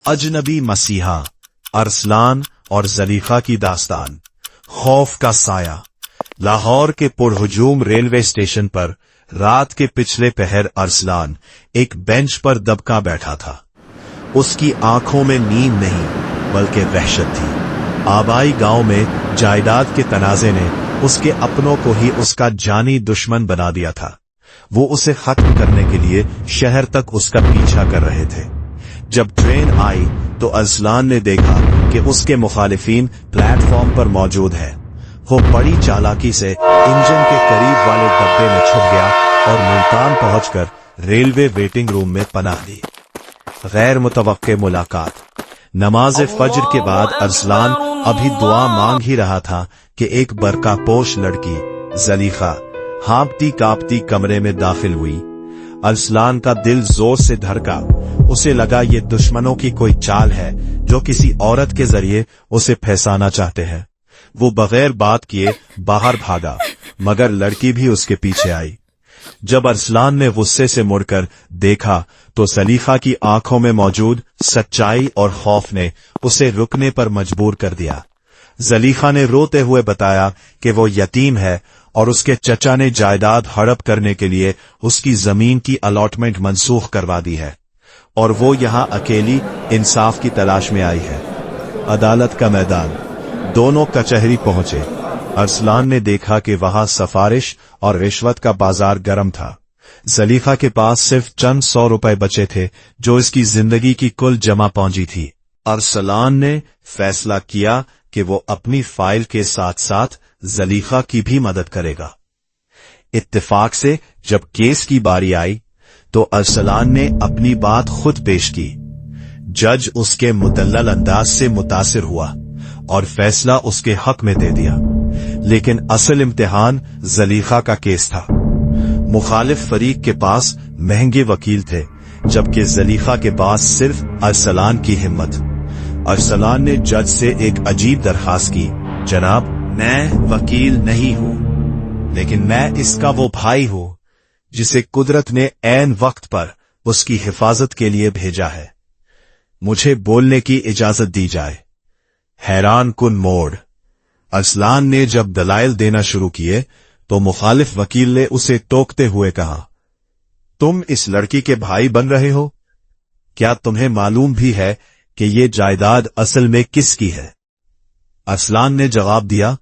अजनबी मसीहा, अरसलान और जलीखा की दास्तान। खौफ का साया। लाहौर के पुरहुजूम रेलवे स्टेशन पर रात के पिछले पहर अरसलान एक बेंच पर दबका बैठा था। उसकी आंखों में नींद नहीं बल्कि वहशत थी। आबाई गांव में जायदाद के तनाजे ने उसके अपनों को ही उसका जानी दुश्मन बना दिया था। वो उसे खत्म करने के लिए शहर तक उसका पीछा कर रहे थे। जब ट्रेन आई तो अरसलान ने देखा कि उसके मुखालिफिन प्लेटफॉर्म पर मौजूद है। वो बड़ी चालाकी से इंजन के करीब वाले डब्बे में छुप गया और मुल्तान पहुंचकर रेलवे वेटिंग रूम में पनाह ली। गैर मुतवक्के मुलाकात। नमाज फज्र के बाद अरसलान अभी दुआ मांग ही रहा था कि एक बरकापोश लड़की जलीखा हाँपती कांपती कमरे में दाखिल हुई। अरसलान का दिल जोर से धड़का। उसे लगा ये दुश्मनों की कोई चाल है जो किसी औरत के जरिए उसे फंसाना चाहते हैं। वो बगैर बात किए बाहर भागा, मगर लड़की भी उसके पीछे आई। जब अरसलान ने गुस्से से मुड़कर देखा तो जलीखा की आंखों में मौजूद सच्चाई और खौफ ने उसे रुकने पर मजबूर कर दिया। जलीखा ने रोते हुए बताया कि वो यतीम है और उसके चचा ने जायदाद हड़प करने के लिए उसकी जमीन की अलॉटमेंट मनसूख करवा दी है और वो यहां अकेली इंसाफ की तलाश में आई है। अदालत का मैदान। दोनों कचहरी पहुंचे। अरसलान ने देखा कि वहां सफारिश और रिश्वत का बाजार गर्म था। जलीखा के पास सिर्फ चंद 100 रुपए बचे थे जो इसकी जिंदगी की कुल जमा पूंजी थी। अरसलान ने फैसला किया कि वो अपनी फाइल के साथ साथ जलीखा की भी मदद करेगा। इत्तेफाक से जब केस की बारी आई तो अरसलान ने अपनी बात खुद पेश की। जज उसके मुदल्लल अंदाज से मुतासिर हुआ और फैसला उसके हक में दे दिया। लेकिन असल इम्तिहान जलीखा का केस था। मुखालिफ फरीक के पास महंगे वकील थे जबकि जलीखा के पास सिर्फ अरसलान की हिम्मत। अरसलान ने जज से एक अजीब दरखास्त की, जनाब, मैं वकील नहीं हूं, लेकिन मैं इसका वो भाई हूं जिसे कुदरत ने ऐन वक्त पर उसकी हिफाजत के लिए भेजा है। मुझे बोलने की इजाजत दी जाए। हैरान कुन मोड़। अरसलान ने जब दलाइल देना शुरू किए तो मुखालिफ वकील ने उसे टोकते हुए कहा, तुम इस लड़की के भाई बन रहे हो? क्या तुम्हें मालूम भी है कि ये जायदाद असल में किसकी है? अरसलान ने जवाब दिया,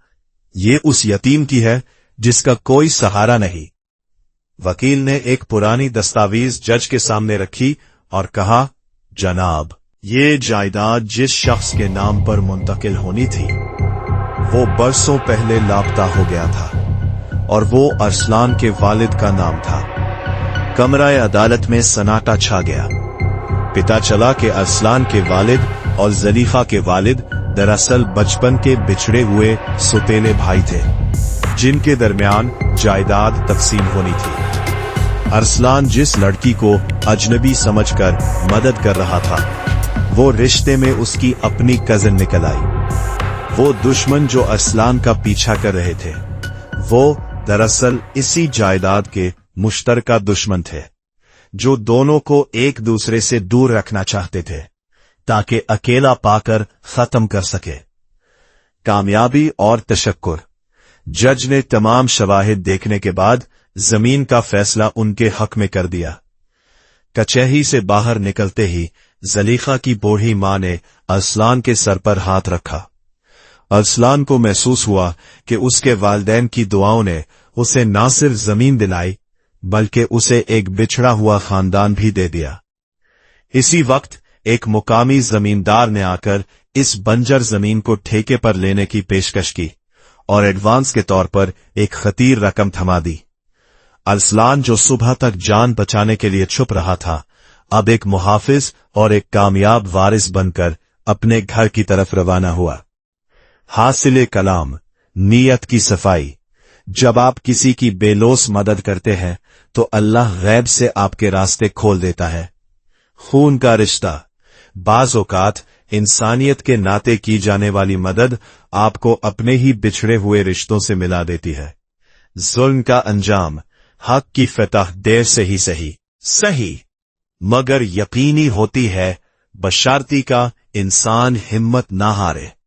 ये उस यतीम की है जिसका कोई सहारा नहीं। वकील ने एक पुरानी दस्तावेज जज के सामने रखी और कहा, जनाब, ये जायदाद जिस शख्स के नाम पर मुंतकिल होनी थी वो बरसों पहले लापता हो गया था और वो अरसलान के वालिद का नाम था। कमरा अदालत में सन्नाटा छा गया। पता चला कि अरसलान के वालिद और जलीखा के वालिद दरअसल बचपन के बिछड़े हुए सुतेले भाई थे जिनके दरमियान जायदाद तकसीम होनी थी। अरसलान जिस लड़की को अजनबी समझकर मदद कर रहा था वो रिश्ते में उसकी अपनी कजन निकल आई। वो दुश्मन जो अरसलान का पीछा कर रहे थे वो दरअसल इसी जायदाद के मुश्तरका दुश्मन थे जो दोनों को एक दूसरे से दूर रखना चाहते थे ताकि अकेला पाकर खत्म कर सके। कामयाबी और तशक्कुर। जज ने तमाम शवाहिद देखने के बाद जमीन का फैसला उनके हक में कर दिया। कचहरी से बाहर निकलते ही जलीखा की बूढ़ी मां ने अरसलान के सर पर हाथ रखा। अरसलान को महसूस हुआ कि उसके वालिदैन की दुआओं ने उसे न सिर्फ जमीन दिलाई बल्कि उसे एक बिछड़ा हुआ खानदान भी दे दिया। इसी वक्त एक मुकामी जमींदार ने आकर इस बंजर जमीन को ठेके पर लेने की पेशकश की और एडवांस के तौर पर एक खतीर रकम थमा दी। अरसलान जो सुबह तक जान बचाने के लिए छुप रहा था अब एक मुहाफिज और एक कामयाब वारिस बनकर अपने घर की तरफ रवाना हुआ। हासिले कलाम। नीयत की सफाई। जब आप किसी की बेलोस मदद करते हैं तो अल्लाह गैब से आपके रास्ते खोल देता है। खून का रिश्ता। बाज़ औक़ात इंसानियत के नाते की जाने वाली मदद आपको अपने ही बिछड़े हुए रिश्तों से मिला देती है। जुल्म का अंजाम। हक की फतह देर से ही सही मगर यकीनी होती है, بشرطیکہ انسان ہمت نہ ہارے۔